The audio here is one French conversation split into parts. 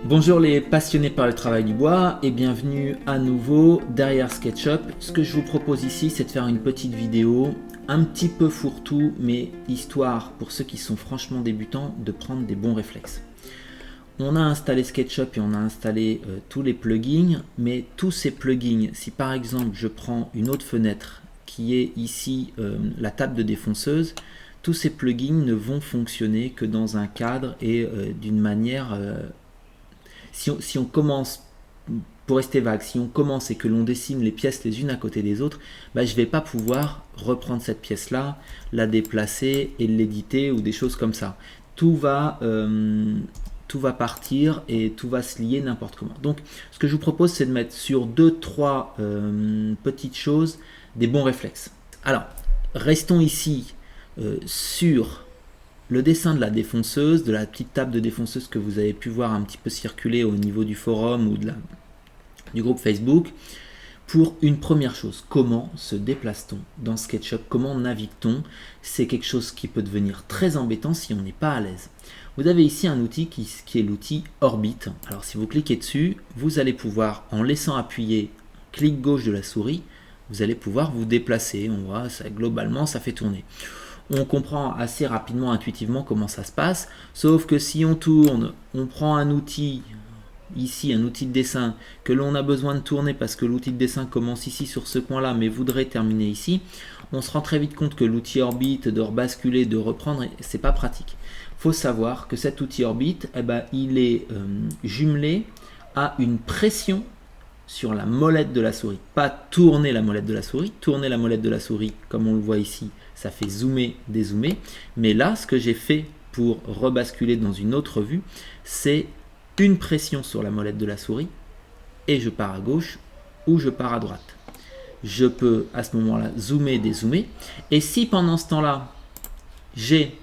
Bonjour les passionnés par le travail du bois et bienvenue à nouveau derrière SketchUp. Ce que je vous propose ici, c'est de faire une petite vidéo un petit peu fourre-tout, mais histoire pour ceux qui sont franchement débutants de prendre des bons réflexes. On a installé SketchUp et on a installé tous les plugins, mais tous ces plugins, si par exemple je prends une autre fenêtre qui est ici la table de défonceuse, tous ces plugins ne vont fonctionner que dans un cadre et d'une manière... Si on commence, pour rester vague, si on commence et que l'on dessine les pièces les unes à côté des autres, je ne vais pas pouvoir reprendre cette pièce-là, la déplacer et l'éditer ou des choses comme ça. Tout va partir et tout va se lier n'importe comment. Donc, ce que je vous propose, c'est de mettre sur 2-3 petites choses des bons réflexes. Alors, restons ici sur le dessin de la défonceuse, de la petite table de défonceuse que vous avez pu voir un petit peu circuler au niveau du forum ou du groupe Facebook, pour une première chose. Comment se déplace-t-on dans SketchUp? Comment navigue-t-on? C'est quelque chose qui peut devenir très embêtant si on n'est pas à l'aise. Vous avez ici un outil qui est l'outil Orbit. Alors si vous cliquez dessus, vous allez pouvoir, en laissant appuyer clic gauche de la souris, vous allez pouvoir vous déplacer. On voit, ça, globalement, ça fait tourner. On comprend assez rapidement, intuitivement comment ça se passe, sauf que si on tourne, on prend un outil, ici un outil de dessin, que l'on a besoin de tourner parce que l'outil de dessin commence ici sur ce coin-là, mais voudrait terminer ici, on se rend très vite compte que l'outil Orbit, de rebasculer, de reprendre, c'est pas pratique. Il faut savoir que cet outil Orbit, il est jumelé à une pression sur la molette de la souris. Pas tourner la molette de la souris. Tourner la molette de la souris, comme on le voit ici, ça fait zoomer, dézoomer. Mais là, ce que j'ai fait pour rebasculer dans une autre vue, c'est une pression sur la molette de la souris et je pars à gauche ou je pars à droite. Je peux à ce moment-là zoomer, dézoomer. Et si pendant ce temps-là, j'ai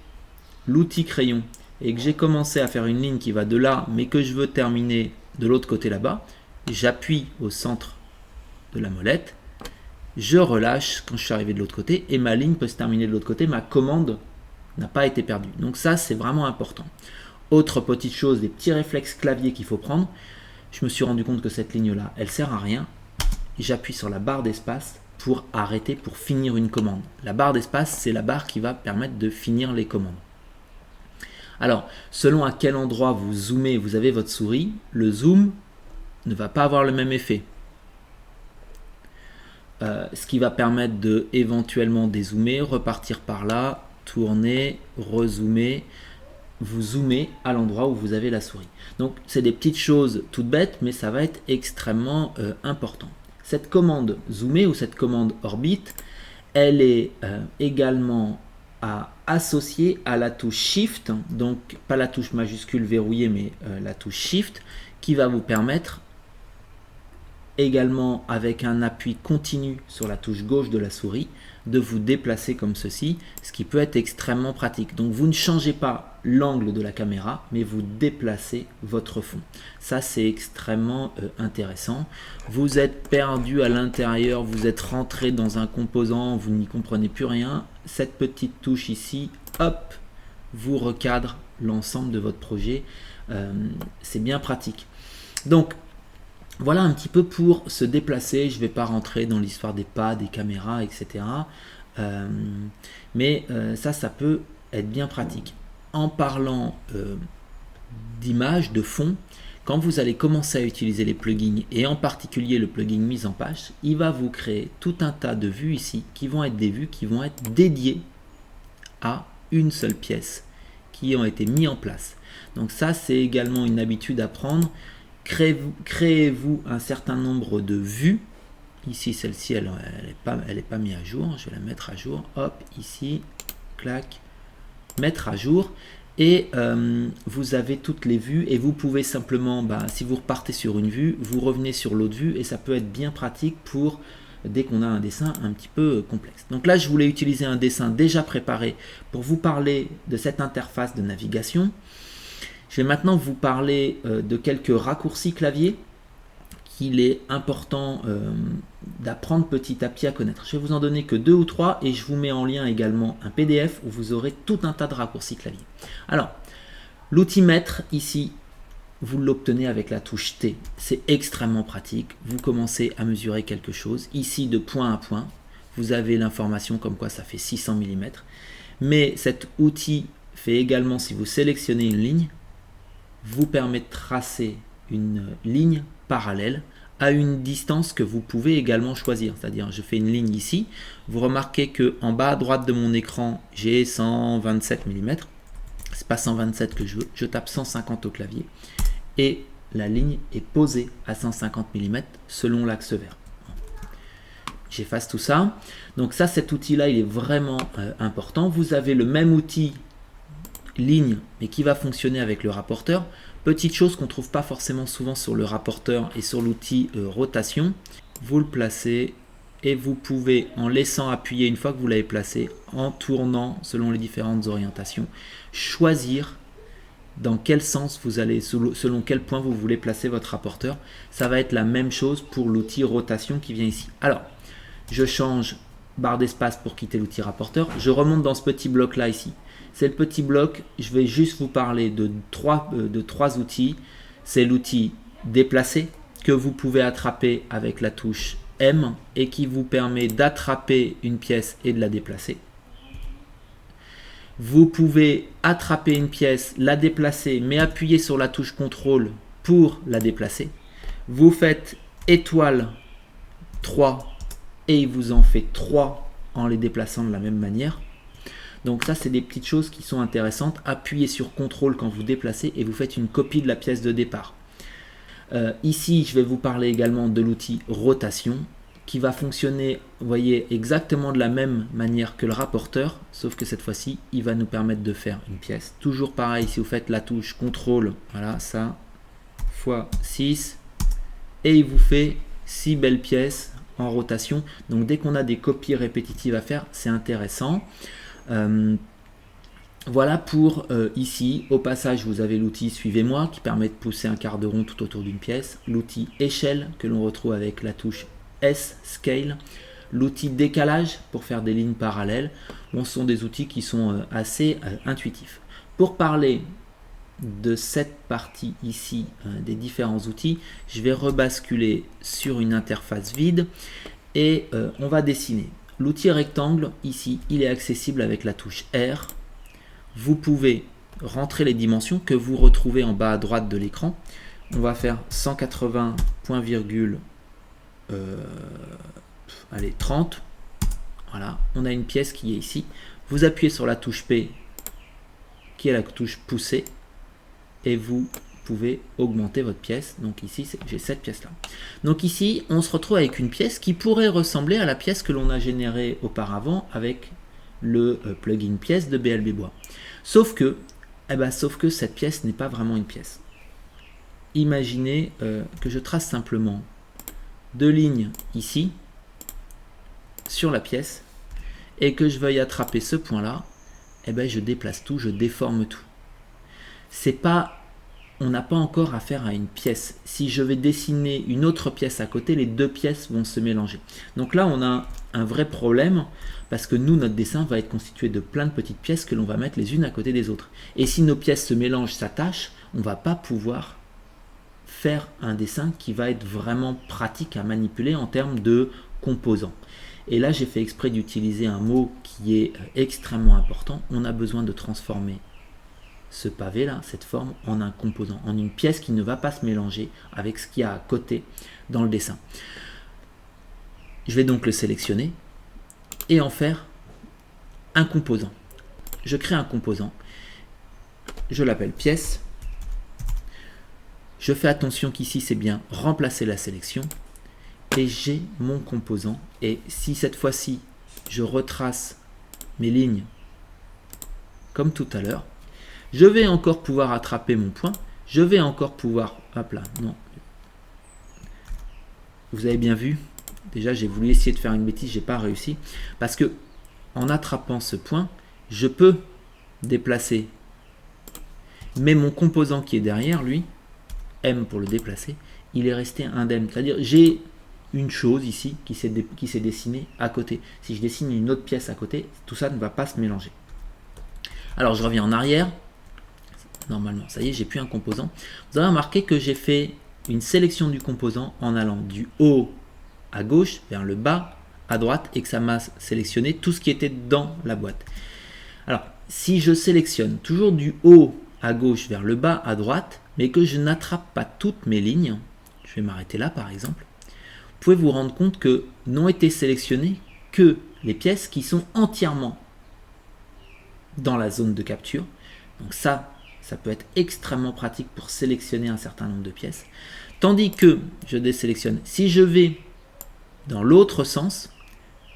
l'outil crayon et que j'ai commencé à faire une ligne qui va de là, mais que je veux terminer de l'autre côté là-bas, j'appuie au centre de la molette, je relâche quand je suis arrivé de l'autre côté et ma ligne peut se terminer de l'autre côté, ma commande n'a pas été perdue. Donc ça, c'est vraiment important. Autre petite chose, des petits réflexes clavier qu'il faut prendre, je me suis rendu compte que cette ligne-là, elle sert à rien. J'appuie sur la barre d'espace pour arrêter, pour finir une commande. La barre d'espace, c'est la barre qui va permettre de finir les commandes. Alors, selon à quel endroit vous zoomez, vous avez votre souris, le zoom ne va pas avoir le même effet. Ce qui va permettre de éventuellement dézoomer, repartir par là, tourner, rezoomer, vous zoomez à l'endroit où vous avez la souris. Donc c'est des petites choses toutes bêtes, mais ça va être extrêmement important. Cette commande zoomer ou cette commande orbit, elle est également à associer à la touche Shift, donc pas la touche majuscule verrouillée, mais la touche Shift, qui va vous permettre également avec un appui continu sur la touche gauche de la souris, de vous déplacer comme ceci, ce qui peut être extrêmement pratique. Donc vous ne changez pas l'angle de la caméra, mais vous déplacez votre fond. Ça, c'est extrêmement intéressant. Vous êtes perdu à l'intérieur, vous êtes rentré dans un composant, vous n'y comprenez plus rien. Cette petite touche ici, hop, vous recadre l'ensemble de votre projet. C'est bien pratique. Donc, voilà un petit peu pour se déplacer. Je ne vais pas rentrer dans l'histoire des pas, des caméras, etc. Mais ça peut être bien pratique. En parlant d'image, de fond, quand vous allez commencer à utiliser les plugins, et en particulier le plugin mise en page, il va vous créer tout un tas de vues ici, qui vont être des vues qui vont être dédiées à une seule pièce, qui ont été mis en place. Donc ça, c'est également une habitude à prendre. Créez-vous un certain nombre de vues. Ici, celle-ci, elle n'est pas mise à jour. Je vais la mettre à jour. Hop, ici, clac, mettre à jour. Et vous avez toutes les vues. Et vous pouvez simplement, si vous repartez sur une vue, vous revenez sur l'autre vue. Et ça peut être bien pratique pour dès qu'on a un dessin un petit peu complexe. Donc là, je voulais utiliser un dessin déjà préparé pour vous parler de cette interface de navigation. Je vais maintenant vous parler de quelques raccourcis clavier qu'il est important d'apprendre petit à petit à connaître. Je vais vous en donner que 2 ou 3 et je vous mets en lien également un PDF où vous aurez tout un tas de raccourcis clavier. Alors, l'outil maître ici, vous l'obtenez avec la touche T. C'est extrêmement pratique. Vous commencez à mesurer quelque chose. Ici, de point à point, vous avez l'information comme quoi ça fait 600 mm. Mais cet outil fait également, si vous sélectionnez une ligne, vous permet de tracer une ligne parallèle à une distance que vous pouvez également choisir. C'est-à-dire, je fais une ligne ici. Vous remarquez que en bas à droite de mon écran, j'ai 127 mm. C'est pas 127 que je veux. Je tape 150 au clavier. Et la ligne est posée à 150 mm selon l'axe vert. J'efface tout ça. Donc ça, cet outil-là, il est vraiment important. Vous avez le même outil ligne, mais qui va fonctionner avec le rapporteur. Petite chose qu'on ne trouve pas forcément souvent sur le rapporteur et sur l'outil rotation. Vous le placez et vous pouvez, en laissant appuyer une fois que vous l'avez placé, en tournant selon les différentes orientations, choisir dans quel sens vous allez, selon quel point vous voulez placer votre rapporteur. Ça va être la même chose pour l'outil rotation qui vient ici. Alors, je change barre d'espace pour quitter l'outil rapporteur. Je remonte dans ce petit bloc là ici. C'est le petit bloc, je vais juste vous parler de trois outils. C'est l'outil déplacer que vous pouvez attraper avec la touche M et qui vous permet d'attraper une pièce et de la déplacer. Vous pouvez attraper une pièce, la déplacer, mais appuyer sur la touche contrôle pour la déplacer. Vous faites étoile 3 et il vous en fait 3 en les déplaçant de la même manière. Donc ça, c'est des petites choses qui sont intéressantes. Appuyez sur contrôle quand vous déplacez et vous faites une copie de la pièce de départ. Ici, je vais vous parler également de l'outil rotation qui va fonctionner, vous voyez, exactement de la même manière que le rapporteur, sauf que cette fois-ci, il va nous permettre de faire une pièce. Toujours pareil, si vous faites la touche contrôle, voilà, ça, fois 6, et il vous fait 6 belles pièces en rotation. Donc dès qu'on a des copies répétitives à faire, c'est intéressant. Voilà pour ici. Au passage, vous avez l'outil suivez-moi qui permet de pousser un quart de rond tout autour d'une pièce, l'outil échelle que l'on retrouve avec la touche S scale, l'outil décalage pour faire des lignes parallèles. Bon, ce sont des outils qui sont assez intuitifs. Pour parler de cette partie ici des différents outils, je vais rebasculer sur une interface vide et on va dessiner. L'outil rectangle ici, il est accessible avec la touche R. Vous pouvez rentrer les dimensions que vous retrouvez en bas à droite de l'écran. On va faire 180 point virgule allez, 30. Voilà, on a une pièce qui est ici. Vous appuyez sur la touche P qui est la touche pousser et vous pouvez augmenter votre pièce. Donc ici, j'ai cette pièce-là. Donc ici, on se retrouve avec une pièce qui pourrait ressembler à la pièce que l'on a générée auparavant avec le plugin pièce de BLB Bois. Sauf que cette pièce n'est pas vraiment une pièce. Imaginez que je trace simplement deux lignes ici sur la pièce et que je veuille attraper ce point-là, je déplace tout, je déforme tout. On n'a pas encore affaire à une pièce. Si je vais dessiner une autre pièce à côté, les deux pièces vont se mélanger. Donc là, on a un vrai problème parce que nous, notre dessin va être constitué de plein de petites pièces que l'on va mettre les unes à côté des autres. Et si nos pièces se mélangent, s'attachent, on ne va pas pouvoir faire un dessin qui va être vraiment pratique à manipuler en termes de composants. Et là, j'ai fait exprès d'utiliser un mot qui est extrêmement important. On a besoin de transformer ce pavé là, cette forme, en un composant, en une pièce qui ne va pas se mélanger avec ce qu'il y a à côté dans le dessin. Je vais donc le sélectionner et en faire un composant. Je crée un composant, je l'appelle pièce. Je fais attention qu'ici c'est bien remplacer la sélection et j'ai mon composant. Et si cette fois-ci je retrace mes lignes comme tout à l'heure, je vais encore pouvoir attraper mon point. Je vais encore pouvoir... Hop là, non. Vous avez bien vu. Déjà, j'ai voulu essayer de faire une bêtise. J'ai pas réussi. Parce que en attrapant ce point, je peux déplacer. Mais mon composant qui est derrière, lui, M pour le déplacer, il est resté indemne. C'est-à-dire, j'ai une chose ici qui s'est dessinée à côté. Si je dessine une autre pièce à côté, tout ça ne va pas se mélanger. Alors, je reviens en arrière. normalement. Ça y est, j'ai plus un composant. Vous avez remarqué que j'ai fait une sélection du composant en allant du haut à gauche vers le bas à droite et que ça m'a sélectionné tout ce qui était dans la boîte. Alors, si je sélectionne toujours du haut à gauche vers le bas à droite, mais que je n'attrape pas toutes mes lignes, je vais m'arrêter là par exemple, vous pouvez vous rendre compte que n'ont été sélectionnées que les pièces qui sont entièrement dans la zone de capture. Donc ça peut être extrêmement pratique pour sélectionner un certain nombre de pièces. Tandis que je désélectionne, si je vais dans l'autre sens,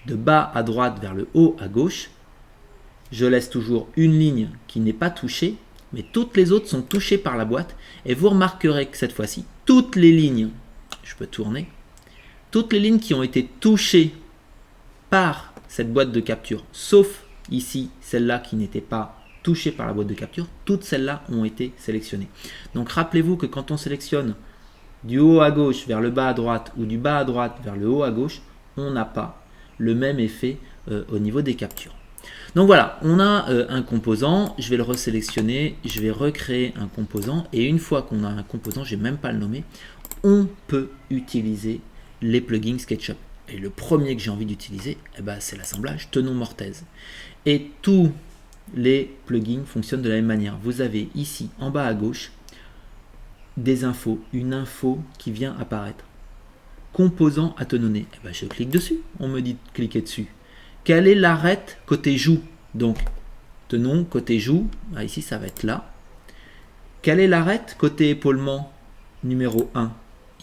de bas à droite vers le haut à gauche, je laisse toujours une ligne qui n'est pas touchée, mais toutes les autres sont touchées par la boîte. Et vous remarquerez que cette fois-ci, toutes les lignes, je peux tourner, toutes les lignes qui ont été touchées par cette boîte de capture, sauf ici celle-là qui n'était pas touchée par la boîte de capture, toutes celles-là ont été sélectionnées. Donc rappelez-vous que quand on sélectionne du haut à gauche vers le bas à droite ou du bas à droite vers le haut à gauche, on n'a pas le même effet au niveau des captures. Donc voilà, on a un composant, je vais le resélectionner, je vais recréer un composant et une fois qu'on a un composant, je ne vais même pas le nommer, on peut utiliser les plugins SketchUp. Et le premier que j'ai envie d'utiliser, c'est l'assemblage Tenon Mortaise. Et tous les plugins fonctionnent de la même manière. Vous avez ici en bas à gauche des infos, une info qui vient apparaître. Composant à tenonner. Je clique dessus, on me dit de cliquer dessus. Quelle est l'arête côté joue? Donc, tenon côté joue, ici ça va être là. Quelle est l'arête côté épaulement numéro 1?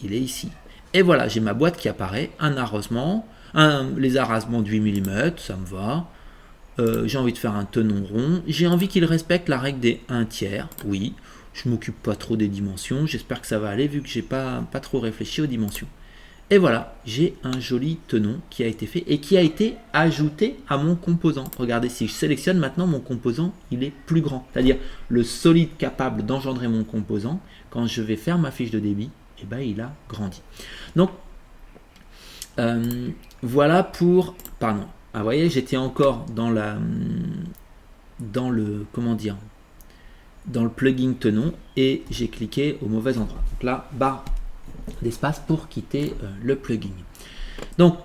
Il est ici. Et voilà, j'ai ma boîte qui apparaît, un arrosement, les arrasements de 8 mm, ça me va. J'ai envie de faire un tenon rond. J'ai envie qu'il respecte la règle des 1/3, oui. Je m'occupe pas trop des dimensions, j'espère que ça va aller vu que j'ai pas trop réfléchi aux dimensions. Et voilà, j'ai un joli tenon qui a été fait et qui a été ajouté à mon composant. Regardez, si je sélectionne maintenant, mon composant, il est plus grand. C'est-à-dire le solide capable d'engendrer mon composant, quand je vais faire ma fiche de débit, il a grandi. Donc, voilà pour... Pardon. Ah, vous voyez, j'étais encore dans le plugin tenon et j'ai cliqué au mauvais endroit. Donc là, barre d'espace pour quitter le plugin. Donc,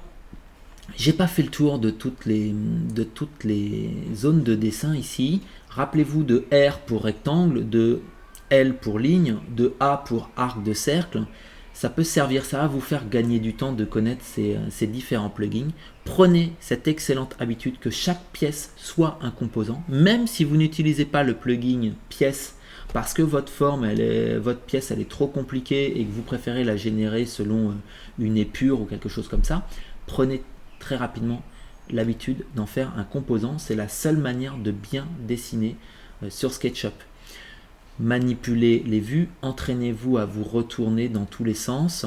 j'ai pas fait le tour de toutes les zones de dessin ici. Rappelez-vous de R pour rectangle, de L pour ligne, de A pour arc de cercle. Ça peut servir, ça va vous faire gagner du temps de connaître ces différents plugins. Prenez cette excellente habitude que chaque pièce soit un composant, même si vous n'utilisez pas le plugin pièce parce que votre pièce elle est trop compliquée et que vous préférez la générer selon une épure ou quelque chose comme ça. Prenez très rapidement l'habitude d'en faire un composant. C'est la seule manière de bien dessiner sur SketchUp. Manipulez les vues, entraînez-vous à vous retourner dans tous les sens,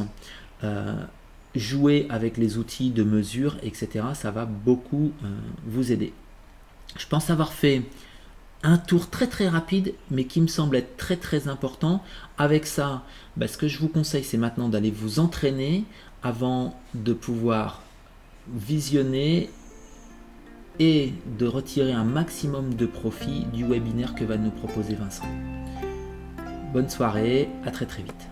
jouez avec les outils de mesure, etc. Ça va beaucoup vous aider. Je pense avoir fait un tour très très rapide, mais qui me semble être très très important. Avec ça, ce que je vous conseille, c'est maintenant d'aller vous entraîner avant de pouvoir visionner et de retirer un maximum de profit du webinaire que va nous proposer Vincent. Bonne soirée, à très très vite.